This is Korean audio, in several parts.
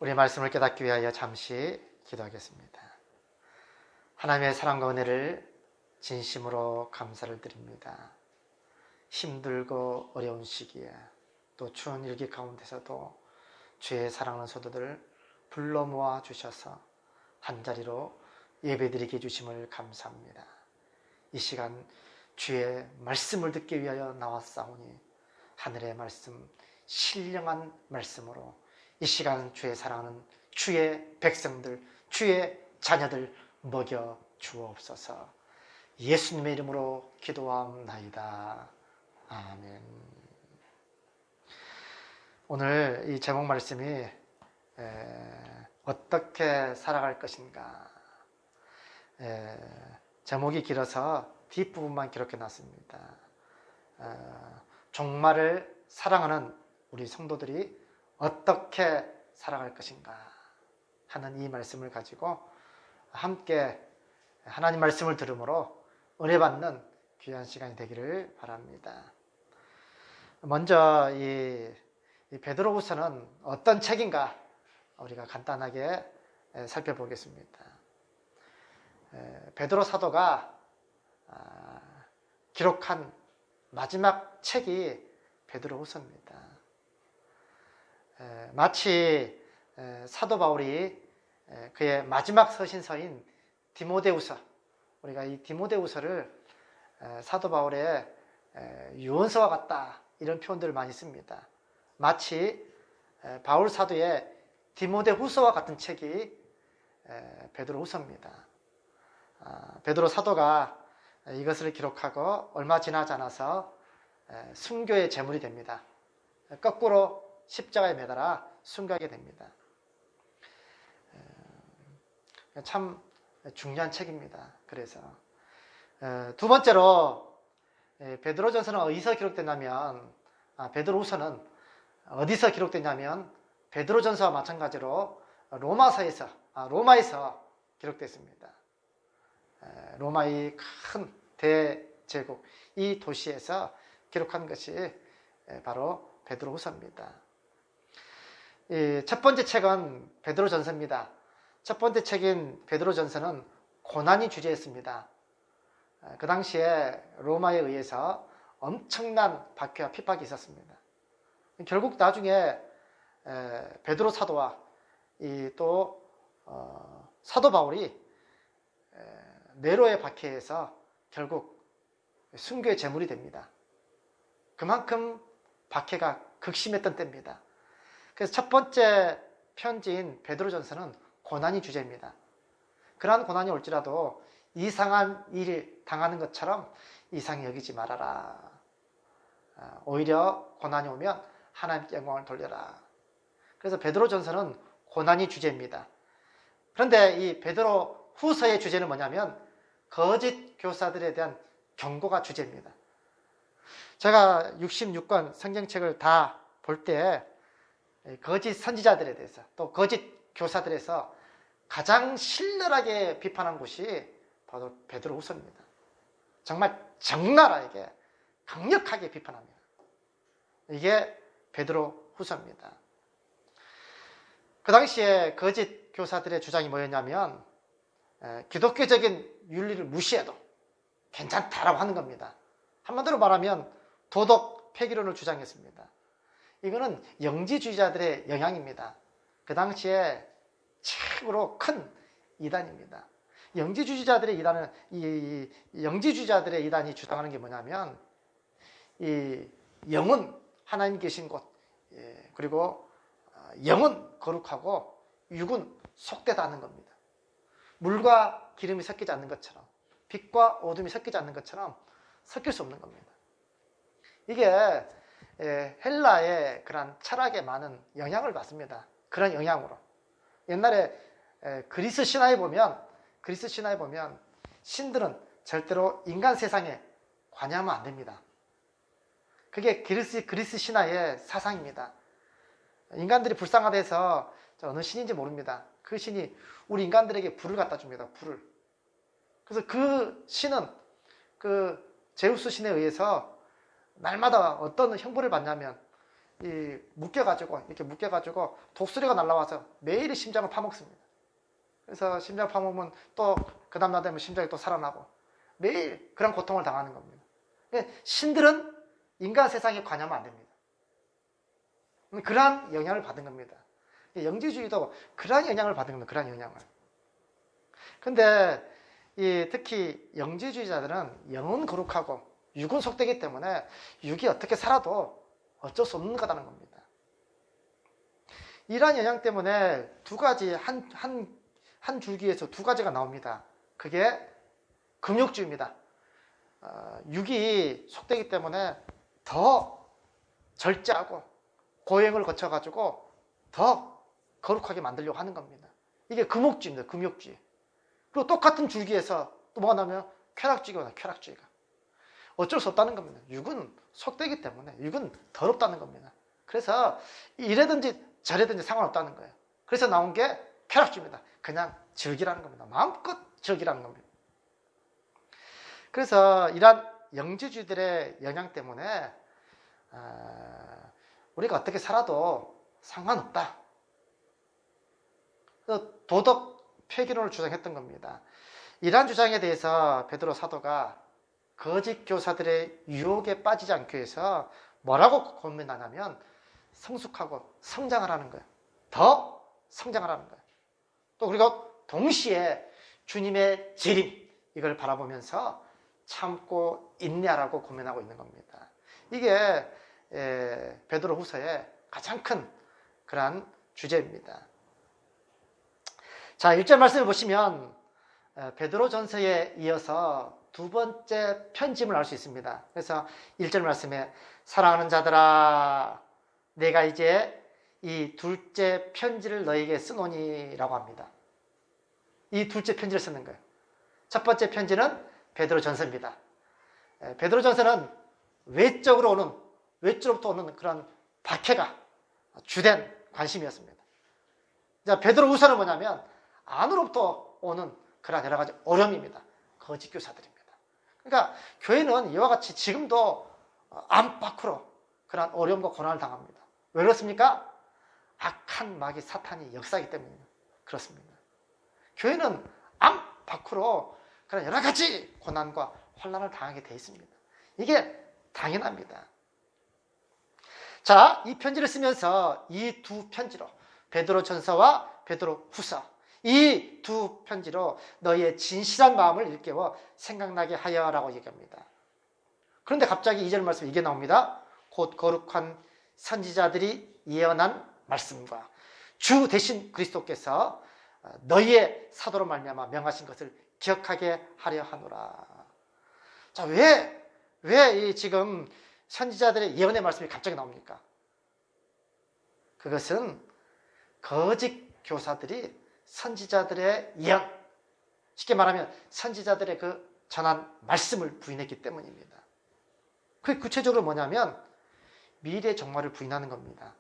우리 말씀을 깨닫기 위하여 잠시 기도하겠습니다. 하나님의 사랑과 은혜를 진심으로 감사를 드립니다. 힘들고 어려운 시기에 또 추운 일기 가운데서도 주의 사랑하는 성도들 불러 모아 주셔서 한자리로 예배드리게 해주심을 감사합니다. 이 시간 주의 말씀을 듣기 위하여 나왔사오니 하늘의 말씀, 신령한 말씀으로 이 시간 주의 사랑하는 주의 백성들, 주의 자녀들 먹여 주옵소서. 예수님의 이름으로 기도하옵나이다. 아멘. 오늘 이 제목 말씀이 어떻게 살아갈 것인가. 제목이 길어서 뒷부분만 기록해 놨습니다. 종말을 사랑하는 우리 성도들이 어떻게 살아갈 것인가 하는 이 말씀을 가지고 함께 하나님 말씀을 들음으로 은혜 받는 귀한 시간이 되기를 바랍니다. 먼저 이 베드로후서는 어떤 책인가 우리가 간단하게 살펴보겠습니다. 베드로 사도가 기록한 마지막 책이 베드로후서입니다. 마치 사도 바울이 그의 마지막 서신서인 디모데후서, 우리가 이 디모데후서를 사도 바울의 유언서와 같다 이런 표현들을 많이 씁니다. 마치 바울 사도의 디모데후서와 같은 책이 베드로후서입니다. 베드로 사도가 이것을 기록하고 얼마 지나지 않아서 순교의 제물이 됩니다. 거꾸로 십자가에 매달아 순교하게 됩니다. 참 중요한 책입니다. 그래서 두 번째로 베드로전서는 어디서 기록됐냐면 베드로후서는 어디서 기록됐냐면 베드로전서와 마찬가지로 로마에서 기록됐습니다. 로마의 큰 대제국 이 도시에서 기록한 것이 바로 베드로후서입니다. 첫 번째 책은 베드로전서입니다. 첫 번째 책인 베드로전서는 고난이 주제였습니다. 그 당시에 로마에 의해서 엄청난 박해와 핍박이 있었습니다. 결국 나중에 베드로 사도와 또 사도 바울이 네로의 박해에서 결국 순교의 제물이 됩니다. 그만큼 박해가 극심했던 때입니다. 그래서 첫 번째 편지인 베드로전서는 고난이 주제입니다. 그러한 고난이 올지라도 이상한 일을 당하는 것처럼 이상히 여기지 말아라. 오히려 고난이 오면 하나님께 영광을 돌려라. 그래서 베드로전서는 고난이 주제입니다. 그런데 이 베드로 후서의 주제는 뭐냐면 거짓 교사들에 대한 경고가 주제입니다. 제가 66권 성경책을 다 볼 때 거짓 선지자들에 대해서 또 거짓 교사들에서 가장 신랄하게 비판한 곳이 바로 베드로후서입니다. 정말 적나라하게 강력하게 비판합니다. 이게 베드로후서입니다. 그 당시에 거짓 교사들의 주장이 뭐였냐면 기독교적인 윤리를 무시해도 괜찮다라고 하는 겁니다. 한마디로 말하면 도덕 폐기론을 주장했습니다. 이거는 영지주의자들의 영향입니다. 그 당시에 최고로 큰 이단입니다. 영지주의자들의 이단이 주장하는 게 뭐냐면 이 영은 하나님 계신 곳, 그리고 영은 거룩하고 육은 속되다는 겁니다. 물과 기름이 섞이지 않는 것처럼, 빛과 어둠이 섞이지 않는 것처럼 섞일 수 없는 겁니다. 이게 헬라의 그런 철학에 많은 영향을 받습니다. 그런 영향으로. 옛날에 그리스 신화에 보면 신들은 절대로 인간 세상에 관여하면 안 됩니다. 그게 그리스 신화의 사상입니다. 인간들이 불쌍하대서 어느 신인지 모릅니다. 그 신이 우리 인간들에게 불을 갖다 줍니다. 불을. 그래서 그 신은 그 제우스 신에 의해서 날마다 어떤 형벌을 받냐면 이렇게 묶여가지고 독수리가 날아와서 매일 심장을 파먹습니다. 그래서 심장 파먹으면 또 그 다음날 되면 심장이 또 살아나고 매일 그런 고통을 당하는 겁니다. 신들은 인간 세상에 관여하면 안 됩니다. 그러한 영향을 받은 겁니다. 영지주의도 그러한 영향을 받은 겁니다. 그러한 영향을. 근데 특히 영지주의자들은 영은 거룩하고 육은 속되기 때문에 육이 어떻게 살아도 어쩔 수 없는 거라는 겁니다. 이러한 영향 때문에 두 가지, 한 줄기에서 두 가지가 나옵니다. 그게 금욕주의입니다. 육이 속되기 때문에 더 절제하고 고행을 거쳐가지고 더 거룩하게 만들려고 하는 겁니다. 이게 금욕주의입니다. 금욕주의. 그리고 똑같은 줄기에서 또 뭐가 나오면 쾌락주의가 나와요. 쾌락주의가. 어쩔 수 없다는 겁니다. 육은 속되기 때문에 육은 더럽다는 겁니다. 그래서 이래든지 저래든지 상관없다는 거예요. 그래서 나온 게 쾌락주의입니다. 그냥 즐기라는 겁니다. 마음껏 즐기라는 겁니다. 그래서 이러한 영지주의들의 영향 때문에 우리가 어떻게 살아도 상관없다. 도덕 폐기론을 주장했던 겁니다. 이러한 주장에 대해서 베드로 사도가 거짓 교사들의 유혹에 빠지지 않기 위해서 뭐라고 권면하냐면 성숙하고 성장하라는 거예요. 더 성장하라는 거예요. 또 그리고 동시에 주님의 재림 이걸 바라보면서 참고 인내하라고 권면하고 있는 겁니다. 이게 베드로 후서의 가장 큰 그러한 주제입니다. 자, 1절 말씀을 보시면 베드로 전서에 이어서 두 번째 편지임을 알 수 있습니다. 그래서 1절 말씀에 사랑하는 자들아 내가 이제 이 둘째 편지를 너에게 쓰노니라고 합니다. 이 둘째 편지를 쓰는 거예요. 첫 번째 편지는 베드로 전서입니다. 베드로 전서는 외적으로부터 오는 그런 박해가 주된 관심이었습니다. 자, 베드로 후서는 뭐냐면 안으로부터 오는 그런 여러 가지 어려움입니다. 거짓 교사들입니다. 그러니까 교회는 이와 같이 지금도 안팎으로 그런 어려움과 고난을 당합니다. 왜 그렇습니까? 악한 마귀 사탄이 역사하기 때문에 그렇습니다. 교회는 안팎으로 그런 여러 가지 고난과 혼란을 당하게 되어 있습니다. 이게 당연합니다. 자, 이 편지를 쓰면서 이 두 편지로 베드로 전서와 베드로 후서 이 두 편지로 너희의 진실한 마음을 일깨워 생각나게 하여라고 얘기합니다. 그런데 갑자기 2절 말씀 이게 나옵니다. 곧 거룩한 선지자들이 예언한 말씀과 주 대신 그리스도께서 너희의 사도로 말미암아 명하신 것을 기억하게 하려 하노라. 자, 왜 지금 선지자들의 예언의 말씀이 갑자기 나옵니까? 그것은 거짓 교사들이 선지자들의 예언, 쉽게 말하면 선지자들의 그 전한 말씀을 부인했기 때문입니다. 그게 구체적으로 뭐냐면 미래의 종말을 부인하는 겁니다.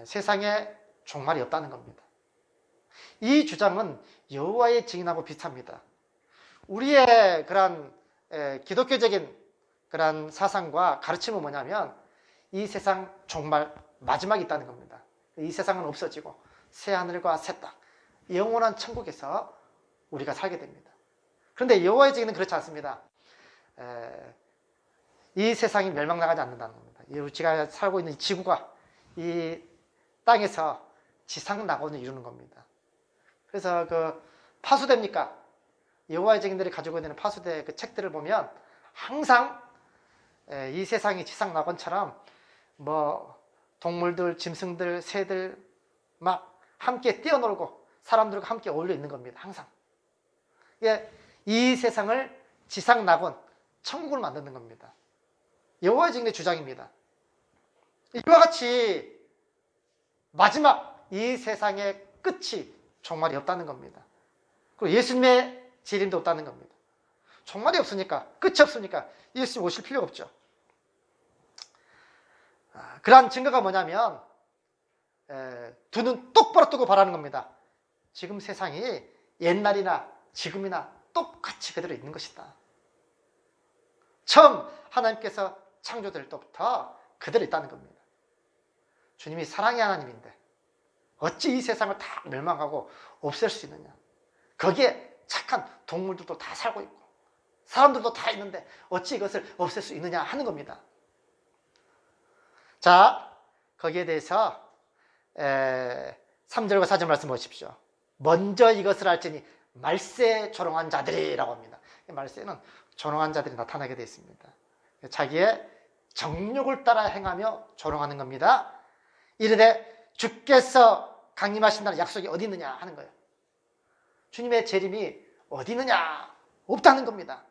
세상에 종말이 없다는 겁니다. 이 주장은 여호와의 증인하고 비슷합니다. 우리의 그런 기독교적인 그런 사상과 가르침은 뭐냐면 이 세상 종말 마지막이 있다는 겁니다. 이 세상은 없어지고 새 하늘과 새 땅, 영원한 천국에서 우리가 살게 됩니다. 그런데 여호와의 증인은 그렇지 않습니다. 이 세상이 멸망당하지 않는다는 겁니다. 우리가 살고 있는 이 지구가 이 땅에서 지상낙원을 이루는 겁니다. 그래서 그 파수대입니까? 여호와의 증인들이 가지고 있는 파수대 그 책들을 보면 항상 이 세상이 지상낙원처럼 뭐 동물들, 짐승들, 새들 막 함께 뛰어놀고 사람들과 함께 어울려 있는 겁니다. 항상. 이 세상을 지상낙원, 천국을 만드는 겁니다. 여호와의 증인의 주장입니다. 이와 같이 마지막 이 세상의 끝이 종말이 없다는 겁니다. 그리고 예수님의 재림도 없다는 겁니다. 종말이 없으니까, 끝이 없으니까 예수님 오실 필요가 없죠. 그러한 증거가 뭐냐면 두 눈 똑바로 뜨고 바라는 겁니다. 지금 세상이 옛날이나 지금이나 똑같이 그대로 있는 것이다. 처음 하나님께서 창조될 때부터 그대로 있다는 겁니다. 주님이 사랑의 하나님인데 어찌 이 세상을 다 멸망하고 없앨 수 있느냐. 거기에 착한 동물들도 다 살고 있고 사람들도 다 있는데 어찌 이것을 없앨 수 있느냐 하는 겁니다. 자, 거기에 대해서 3절과 4절 말씀 보십시오. 먼저 이것을 알지니 말세에 조롱한 자들이라고 합니다. 말세에는 조롱한 자들이 나타나게 되어 있습니다. 자기의 정욕을 따라 행하며 조롱하는 겁니다. 이르되 주께서 강림하신다는 약속이 어디 있느냐 하는 거예요. 주님의 재림이 어디 있느냐? 없다는 겁니다.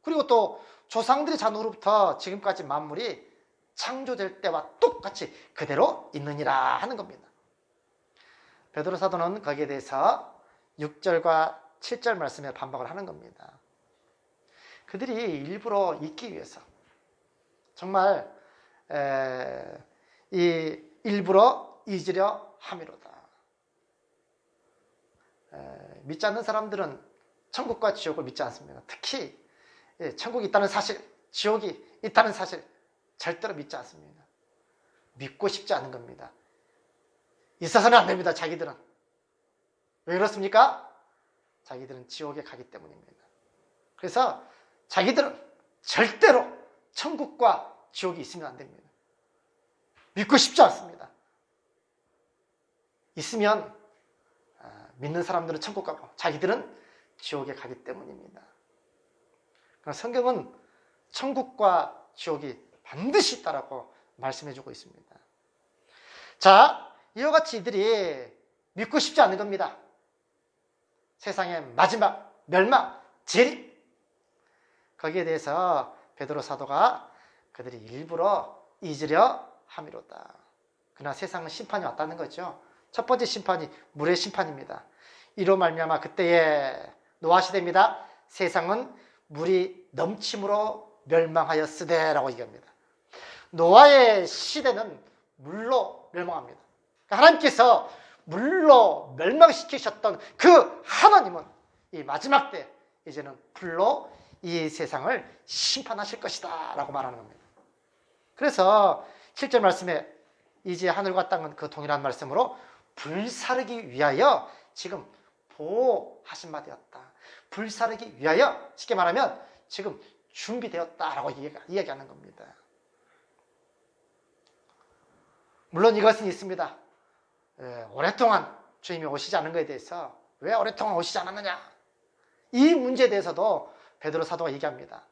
그리고 또 조상들의 잔으로부터 지금까지 만물이 창조될 때와 똑같이 그대로 있느니라 하는 겁니다. 베드로 사도는 거기에 대해서 6절과 7절 말씀에 반박을 하는 겁니다. 그들이 일부러 잊기 위해서 정말 이 일부러 잊으려 함이로다. 믿지 않는 사람들은 천국과 지옥을 믿지 않습니다. 특히 천국이 있다는 사실, 지옥이 있다는 사실 절대로 믿지 않습니다. 믿고 싶지 않은 겁니다. 있어서는 안 됩니다. 자기들은. 왜 그렇습니까? 자기들은 지옥에 가기 때문입니다. 그래서 자기들은 절대로 천국과 지옥이 있으면 안 됩니다. 믿고 싶지 않습니다. 있으면 믿는 사람들은 천국 가고 자기들은 지옥에 가기 때문입니다. 그러나 성경은 천국과 지옥이 반드시 있다라고 말씀해주고 있습니다. 자, 이와 같이 이들이 믿고 싶지 않은 겁니다. 세상의 마지막 멸망, 재림. 거기에 대해서 베드로 사도가 그들이 일부러 잊으려 함이로다. 그러나 세상은 심판이 왔다는 거죠. 첫 번째 심판이 물의 심판입니다. 이로 말미암아 그때에 노아 시대입니다. 세상은 물이 넘침으로 멸망하였으되라고 얘기합니다. 노아의 시대는 물로 멸망합니다. 하나님께서 물로 멸망시키셨던 그 하나님은 이 마지막 때 이제는 불로 이 세상을 심판하실 것이다 라고 말하는 겁니다. 그래서 7절 말씀에 이제 하늘과 땅은 그 동일한 말씀으로 불사르기 위하여 지금 보호하신 바 되었다. 불사르기 위하여 쉽게 말하면 지금 준비되었다라고 이야기하는 겁니다. 물론 이것은 있습니다. 오랫동안 주님이 오시지 않은 것에 대해서 왜 오랫동안 오시지 않았느냐? 이 문제에 대해서도 베드로 사도가 얘기합니다.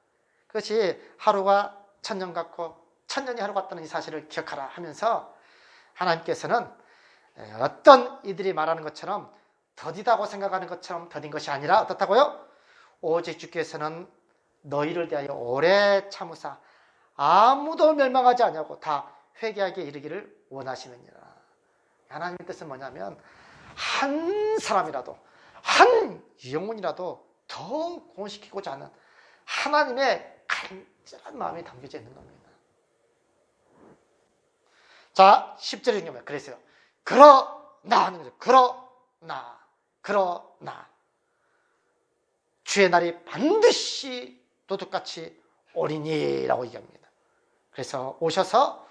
그것이 하루가 천년 같고 천년이 하루 같다는 이 사실을 기억하라 하면서 하나님께서는 어떤 이들이 말하는 것처럼 더디다고 생각하는 것처럼 더딘 것이 아니라 어떻다고요? 오직 주께서는 너희를 대하여 오래 참으사 아무도 멸망하지 아니하고 다 회개하게 이르기를 원하시느니라. 하나님의 뜻은 뭐냐면 한 사람이라도 한 영혼이라도 더 구원시키고자 하는 하나님의 간절한 마음이 담겨져 있는 겁니다. 자, 10절에 보면 그랬어요. 그러나 하는 거죠. 그러나 주의 날이 반드시 도둑같이 오리니라고 얘기합니다. 그래서 오셔서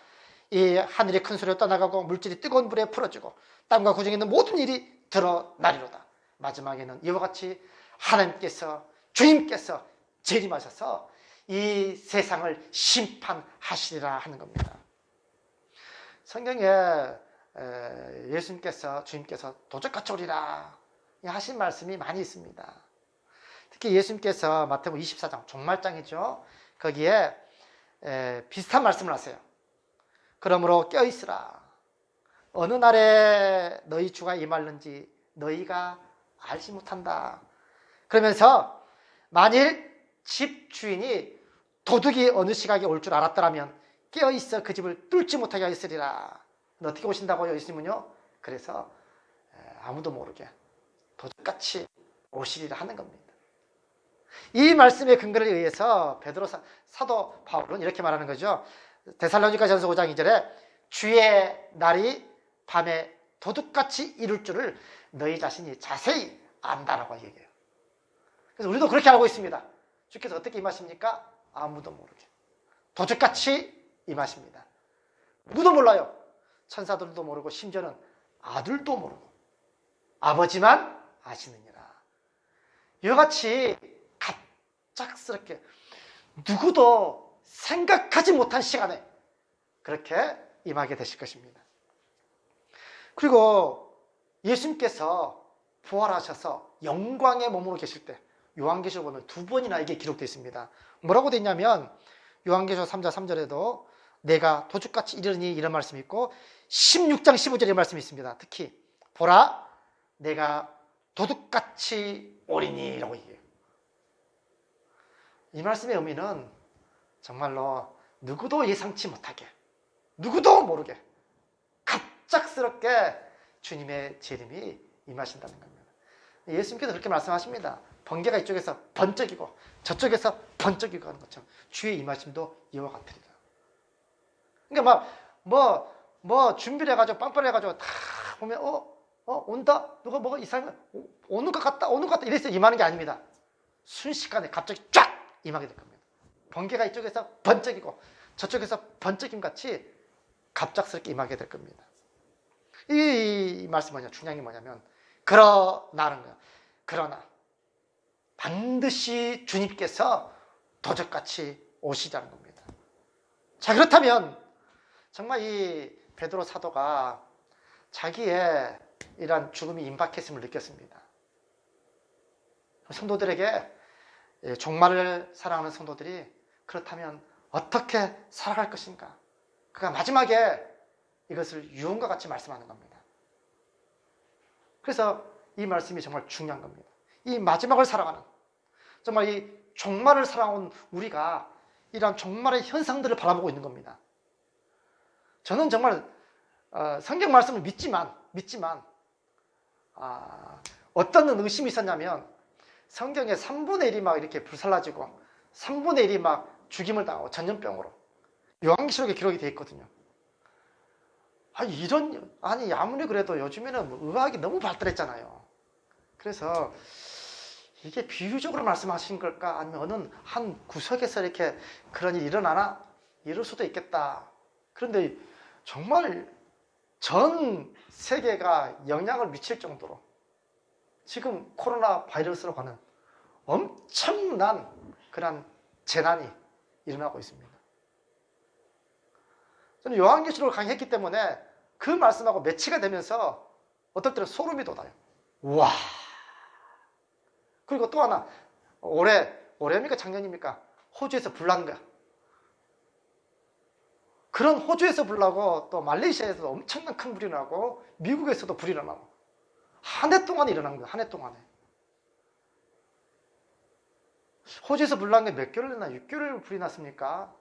이 하늘이 큰 소리로 떠나가고 물질이 뜨거운 불에 풀어지고 땅과 그 중에 있는 모든 일이 드러나리로다. 마지막에는 이와 같이 하나님께서 주님께서 재림하셔서 이 세상을 심판하시리라 하는 겁니다. 성경에 예수님께서 주님께서 도적같이 오리라 하신 말씀이 많이 있습니다. 특히 예수님께서 마태복음 24장 종말장이죠. 거기에 비슷한 말씀을 하세요. 그러므로 껴있으라. 어느 날에 너희 주가 임할는지 너희가 알지 못한다. 그러면서 만일 집 주인이 도둑이 어느 시각에 올 줄 알았더라면 깨어있어 그 집을 뚫지 못하게 하였으리라. 어떻게 오신다고요? 예수님은요. 그래서 아무도 모르게 도둑같이 오시리라 하는 겁니다. 이 말씀의 근거를 의해서 베드로 사도 바울은 이렇게 말하는 거죠. 데살로니가전서 5장 2절에 주의 날이 밤에 도둑같이 이룰 줄을 너희 자신이 자세히 안다라고 얘기해요. 그래서 우리도 그렇게 알고 있습니다. 주께서 어떻게 임하십니까? 아무도 모르게 도둑같이 임하십니다. 누구도 몰라요. 천사들도 모르고 심지어는 아들도 모르고 아버지만 아시느니라. 이와 같이 갑작스럽게 누구도 생각하지 못한 시간에 그렇게 임하게 되실 것입니다. 그리고 예수님께서 부활하셔서 영광의 몸으로 계실 때 요한계시록 보면 2번이나 이게 기록되어 있습니다. 뭐라고 되어 있냐면 요한계시록 3장 3절에도 내가 도둑같이 이르니 이런 말씀이 있고 16장 15절에 말씀이 있습니다. 특히 보라 내가 도둑같이 오리니 라고 얘기해요. 이 말씀의 의미는 정말로 누구도 예상치 못하게 누구도 모르게 갑작스럽게 주님의 재림이 임하신다는 겁니다. 예수님께서 그렇게 말씀하십니다. 번개가 이쪽에서 번쩍이고 저쪽에서 번쩍이고 하는 것처럼 주의 임하심도 이와 같으리라. 그러니까 뭐 준비를 해가지고 빵빠레 해가지고 다 보면 온다? 누가 뭐가 이상해? 오는 것 같다? 이래서 임하는 게 아닙니다. 순식간에 갑자기 쫙 임하게 될 겁니다. 번개가 이쪽에서 번쩍이고 저쪽에서 번쩍임 같이 갑작스럽게 임하게 될 겁니다. 이 말씀 뭐냐? 중요한 게 뭐냐면 그러나는 거야. 그러나 반드시 주님께서 도적같이 오시자는 겁니다. 자, 그렇다면 정말 이 베드로 사도가 자기의 이러한 죽음이 임박했음을 느꼈습니다. 성도들에게 종말을 사랑하는 성도들이 그렇다면 어떻게 살아갈 것인가? 그가 마지막에 이것을 유언과 같이 말씀하는 겁니다. 그래서 이 말씀이 정말 중요한 겁니다. 이 마지막을 살아가는 정말 이 종말을 살아온 우리가 이러한 종말의 현상들을 바라보고 있는 겁니다. 저는 정말 성경 말씀을 믿지만 어떤 의심이 있었냐면 성경에 3분의 1이 막 이렇게 불살라지고 3분의 1이 막 죽임을 당하고 전염병으로 요한계시록에 기록이 되어 있거든요. 아니 아무리 그래도 요즘에는 의학이 너무 발달했잖아요. 그래서 이게 비유적으로 말씀하신 걸까? 아니면 어느 한 구석에서 이렇게 그런 일이 일어나나? 이럴 수도 있겠다. 그런데 정말 전 세계가 영향을 미칠 정도로 지금 코로나 바이러스로 가는 엄청난 그런 재난이 일어나고 있습니다. 저는 요한계시록을 강의했기 때문에 그 말씀하고 매치가 되면서 어떨 때는 소름이 돋아요. 와. 그리고 또 하나 올해입니까 작년입니까? 호주에서 불 난 거야. 그런 호주에서 불 나고 또 말레이시아에서도 엄청난 큰 불이 나고 미국에서도 불이 나고 한 해 동안 일어난 거야. 한 해 동안에. 호주에서 불 난 게 몇 개월이나 6개월 불이 났습니까?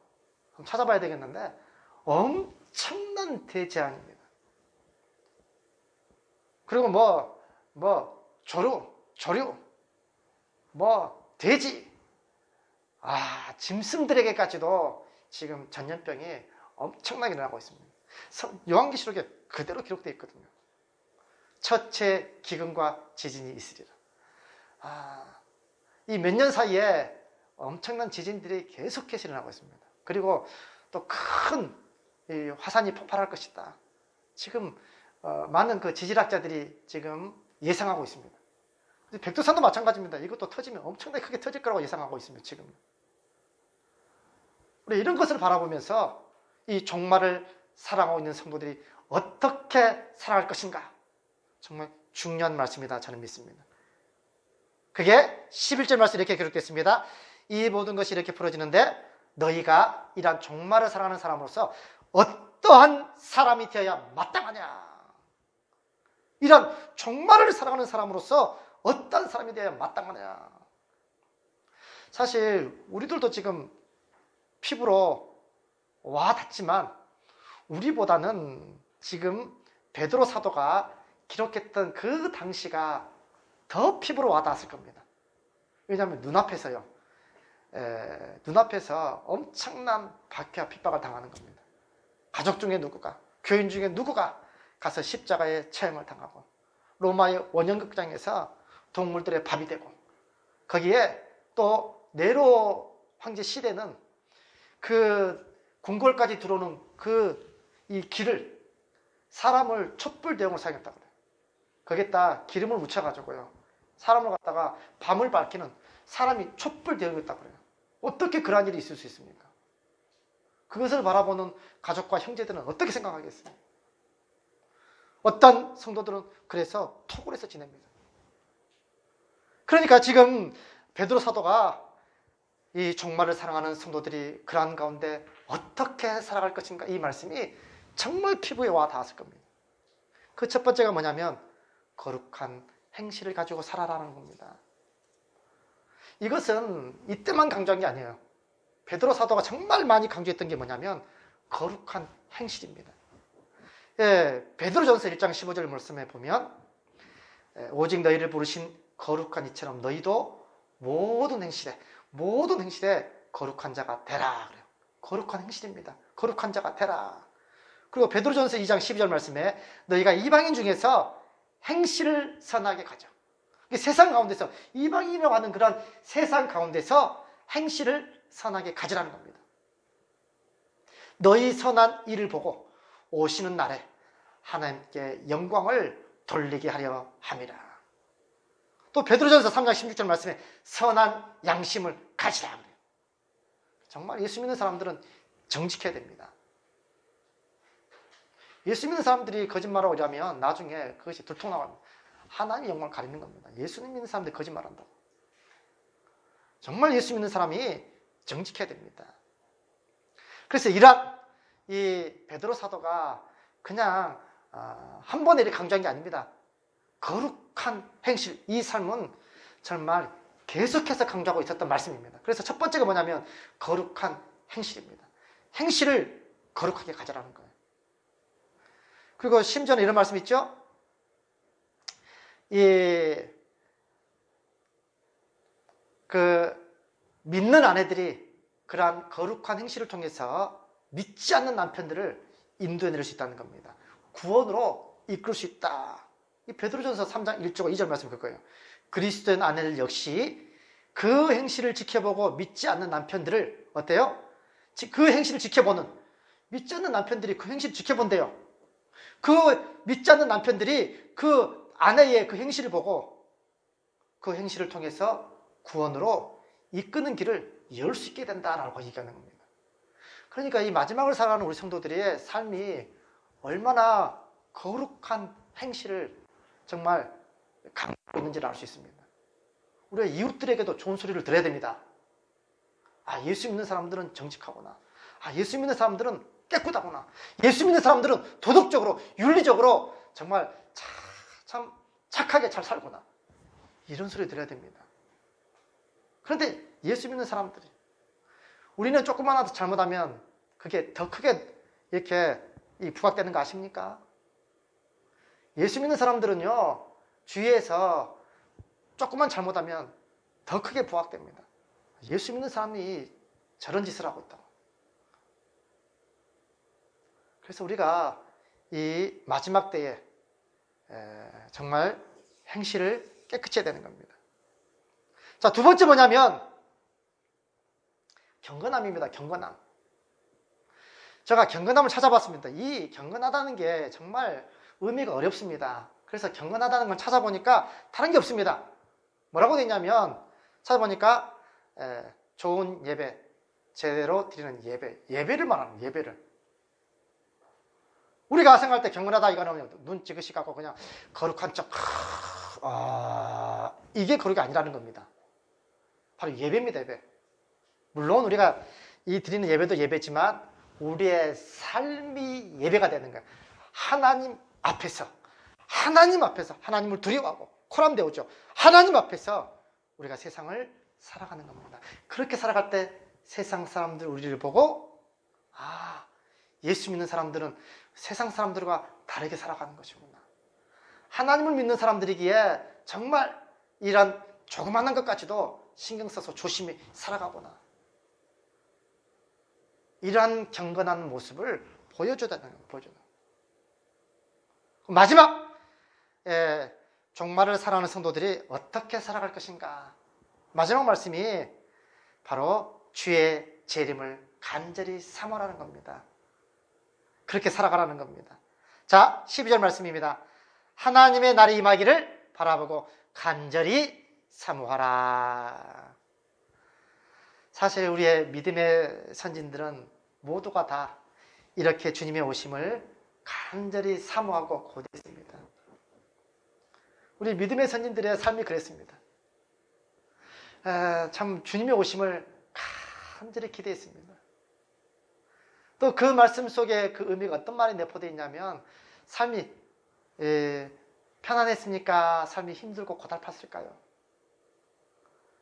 한번 찾아봐야 되겠는데 엄청난 대재앙입니다. 그리고 조류, 돼지, 짐승들에게까지도 지금 전염병이 엄청나게 일어나고 있습니다. 요한계시록에 그대로 기록되어 있거든요. 첫째 기근과 지진이 있으리라. 이 몇 년 사이에 엄청난 지진들이 계속해서 일어나고 있습니다. 그리고 또 큰 화산이 폭발할 것이다. 지금 많은 그 지질학자들이 지금 예상하고 있습니다. 백두산도 마찬가지입니다. 이것도 터지면 엄청나게 크게 터질 거라고 예상하고 있습니다. 지금. 우리 이런 것을 바라보면서 이 종말을 살아가고 있는 성도들이 어떻게 살아갈 것인가? 정말 중요한 말씀이다 저는 믿습니다. 그게 11절 말씀 이렇게 기록됐습니다. 이 모든 것이 이렇게 풀어지는데 너희가 이러한 종말을 살아가는 사람으로서 어떠한 사람이 되어야 마땅하냐? 이런 종말을 살아가는 사람으로서 어떤 사람이 되어야 마땅하냐? 사실 우리들도 지금 피부로 와 닿지만 우리보다는 지금 베드로 사도가 기록했던 그 당시가 더 피부로 와 닿았을 겁니다. 왜냐하면 눈앞에서 엄청난 박해와 핍박을 당하는 겁니다. 가족 중에 누구가, 교인 중에 누구가 가서 십자가의 체험을 당하고 로마의 원형극장에서 동물들의 밥이 되고 거기에 또 네로 황제 시대는 그 궁궐까지 들어오는 이 길을 사람을 촛불 대용으로 사용했다고 그래요. 거기에다 기름을 묻혀가지고요. 사람을 갖다가 밤을 밝히는 사람이 촛불 대용이었다고 그래요. 어떻게 그러한 일이 있을 수 있습니까? 그것을 바라보는 가족과 형제들은 어떻게 생각하겠어요? 어떤 성도들은 그래서 톡을 해서 지냅니다. 그러니까 지금 베드로 사도가 이 종말을 사랑하는 성도들이 그러한 가운데 어떻게 살아갈 것인가, 이 말씀이 정말 피부에 와 닿았을 겁니다. 그 첫 번째가 뭐냐면 거룩한 행실을 가지고 살아라는 겁니다. 이것은 이때만 강조한 게 아니에요. 베드로 사도가 정말 많이 강조했던 게 뭐냐면 거룩한 행실입니다. 예, 베드로전서 1장 15절 말씀에 보면 오직 너희를 부르신 거룩한 이처럼 너희도 모든 행실에 거룩한 자가 되라 그래요. 거룩한 행실입니다. 거룩한 자가 되라. 그리고 베드로전서 2장 12절 말씀에 너희가 이방인 중에서 행실을 선하게 가져. 세상 가운데서, 이방인이라고 하는 그런 세상 가운데서 행실을 선하게 가지라는 겁니다. 너희 선한 일을 보고 오시는 날에 하나님께 영광을 돌리게 하려 함이라. 또 베드로전서 3장 16절 말씀에 선한 양심을 가지라 그래요. 정말 예수 믿는 사람들은 정직해야 됩니다. 예수 믿는 사람들이 거짓말하고 이러면 나중에 그것이 들통나갑니다. 하나님의 영광을 가리는 겁니다. 예수 믿는 사람들이 거짓말한다고. 정말 예수 믿는 사람이 정직해야 됩니다. 그래서 이 베드로 사도가 그냥 한 번에 이렇게 강조한 게 아닙니다. 거룩한 행실, 이 삶은 정말 계속해서 강조하고 있었던 말씀입니다. 그래서 첫 번째가 뭐냐면 거룩한 행실입니다. 행실을 거룩하게 가져라는 거예요. 그리고 심지어는 이런 말씀 있죠? 믿는 아내들이 그러한 거룩한 행실을 통해서 믿지 않는 남편들을 인도해낼 수 있다는 겁니다. 구원으로 이끌 수 있다. 이 베드로전서 3장 1절과 2절 말씀이 그거예요. 그리스도인 아내들 역시 그 행실을 지켜보고 믿지 않는 남편들을 어때요? 그 행실을 지켜보는, 믿지 않는 남편들이 그 행실을 지켜본대요. 그 믿지 않는 남편들이 그 아내의 그 행실을 보고 그 행실을 통해서 구원으로 이끄는 길을 열 수 있게 된다라고 얘기하는 겁니다. 그러니까 이 마지막을 살아가는 우리 성도들의 삶이 얼마나 거룩한 행실을 정말 강조하고 있는지를 알 수 있습니다. 우리가 이웃들에게도 좋은 소리를 들어야 됩니다. 예수 믿는 사람들은 정직하구나. 예수 믿는 사람들은 깨끗하구나. 예수 믿는 사람들은 도덕적으로, 윤리적으로 정말 참 착하게 잘 살구나. 이런 소리 들어야 됩니다. 그런데 예수 믿는 사람들이, 우리는 조금만라도 잘못하면 그게 더 크게 이렇게 부각되는 거 아십니까? 예수 믿는 사람들은요, 주위에서 조금만 잘못하면 더 크게 부각됩니다. 예수 믿는 사람이 저런 짓을 하고 있다. 그래서 우리가 이 마지막 때에 정말 행실을 깨끗이 해야 되는 겁니다. 자, 두 번째 뭐냐면 경건함입니다. 경건함. 제가 경건함을 찾아봤습니다. 이 경건하다는 게 정말 의미가 어렵습니다. 그래서 경건하다는 걸 찾아보니까 다른 게 없습니다. 뭐라고 되어 있냐면 찾아보니까 좋은 예배, 제대로 드리는 예배를 말하는 예배를. 우리가 생각할 때 경건하다 이거는 눈 찌그시 갖고 그냥 거룩한 척, 이게 거룩이 아니라는 겁니다. 바로 예배입니다. 예배. 물론 우리가 이 드리는 예배도 예배지만 우리의 삶이 예배가 되는 거예요. 하나님 앞에서 하나님을 두려워하고 코람되오죠. 하나님 앞에서 우리가 세상을 살아가는 겁니다. 그렇게 살아갈 때 세상 사람들 우리를 보고 예수 믿는 사람들은 세상 사람들과 다르게 살아가는 것이구나. 하나님을 믿는 사람들이기에 정말 이런 조그마한 것까지도 신경 써서 조심히 살아가구나. 이러한 경건한 모습을 보여줘야 되는 거예요. 마지막 종말을 살아가는 성도들이 어떻게 살아갈 것인가. 마지막 말씀이 바로 주의 재림을 간절히 사모하는 겁니다. 그렇게 살아가라는 겁니다. 자, 12절 말씀입니다. 하나님의 날이 임하기를 바라보고 간절히 사모하라. 사실 우리의 믿음의 선진들은 모두가 다 이렇게 주님의 오심을 간절히 사모하고 고대했습니다. 우리 믿음의 선진들의 삶이 그랬습니다. 참 주님의 오심을 간절히 기대했습니다. 또 그 말씀 속에 그 의미가 어떤 말이 내포되어 있냐면, 삶이 편안했습니까? 삶이 힘들고 고달팠을까요?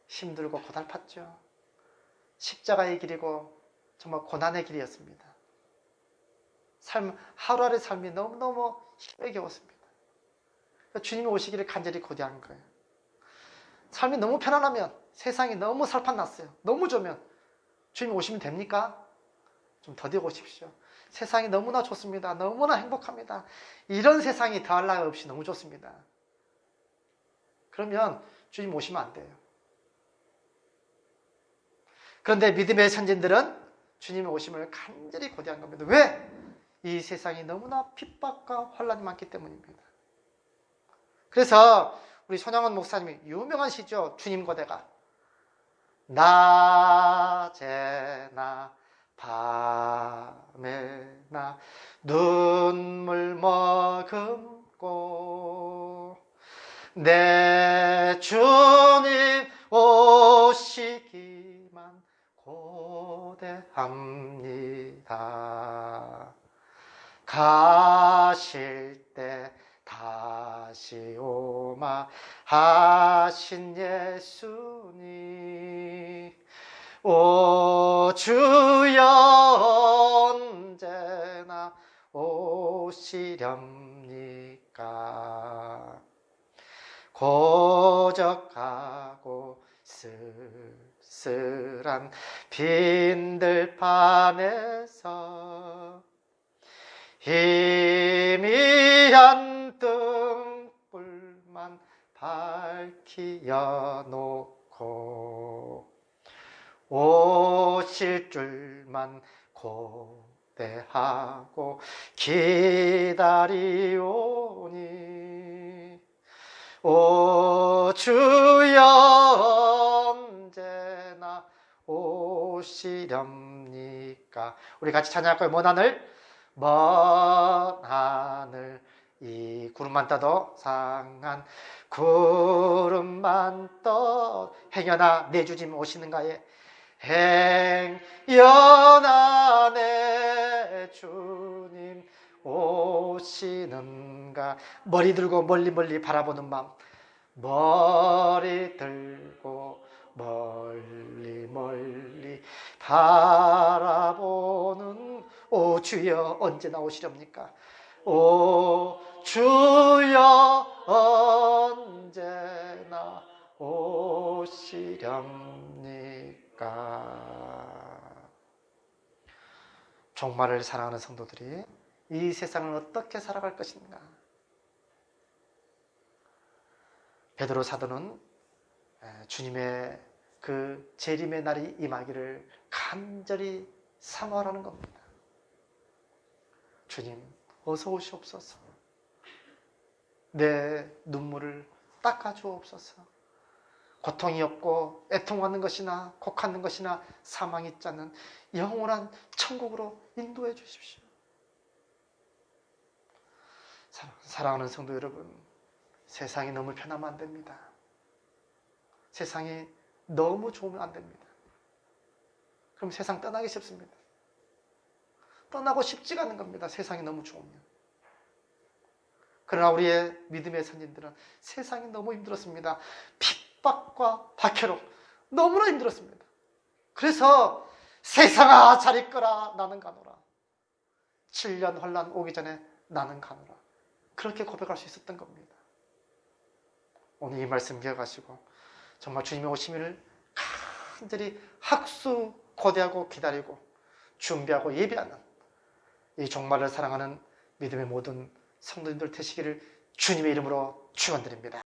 힘들고 고달팠죠. 십자가의 길이고 정말 고난의 길이었습니다. 하루하루의 삶이 너무너무 힘겨웠습니다. 주님이 오시기를 간절히 고대한 거예요. 삶이 너무 편안하면, 세상이 너무 살판났어요. 너무 좋으면 주님이 오시면 됩니까? 좀 더디어 오십시오. 세상이 너무나 좋습니다. 너무나 행복합니다. 이런 세상이 더할 나위 없이 너무 좋습니다. 그러면 주님 오시면 안 돼요. 그런데 믿음의 선진들은 주님의 오심을 간절히 고대한 겁니다. 왜? 이 세상이 너무나 핍박과 혼란이 많기 때문입니다. 그래서 우리 손양원 목사님이 유명한 시죠. 주님 고대가 낮에나 밤에나 눈물 머금고 내 주님 오시기만 고대합니다. 가실 때 다시 오마 하신 예수님, 오 주여 언제나 오시렵니까? 고적하고 쓸쓸한 빈들판에서 희미한 등불만 밝히여 놓고 오실 줄만 고대하고 기다리오니, 오 주여 언제나 오시렵니까? 우리 같이 찬양할까요? 먼 하늘 이 구름만 떠도 상한 구름만 떠 행여나 내 주님 오시는가에, 행여나 내 주님 오시는가. 머리 들고 멀리 멀리 바라보는 마음, 머리 들고 멀리 멀리 바라보는 오 주여 언제 나오시렵니까? 오 주여 언제나 오시렵니까? 종말을 사랑하는 성도들이 이 세상을 어떻게 살아갈 것인가? 베드로 사도는 주님의 그 재림의 날이 임하기를 간절히 사모하라는 겁니다. 주님 어서 오시옵소서. 내 눈물을 닦아주옵소서. 고통이 없고 애통하는 것이나 곡하는 것이나 사망이 있지 않는 영원한 천국으로 인도해 주십시오. 사랑하는 성도 여러분, 세상이 너무 편하면 안 됩니다. 세상이 너무 좋으면 안 됩니다. 그럼 세상 떠나기 쉽습니다. 떠나고 싶지가 않은 겁니다. 세상이 너무 좋으면. 그러나 우리의 믿음의 선진들은 세상이 너무 힘들었습니다. 핍박과 박해로 너무나 힘들었습니다. 그래서 세상아 잘 있거라 나는 가노라. 7년 혼란 오기 전에 나는 가노라. 그렇게 고백할 수 있었던 겁니다. 오늘 이 말씀 기억하시고 정말 주님의 오심을 간절히 학수 고대하고 기다리고 준비하고 예배하는 이 종말을 사랑하는 믿음의 모든 성도님들 되시기를 주님의 이름으로 축원드립니다.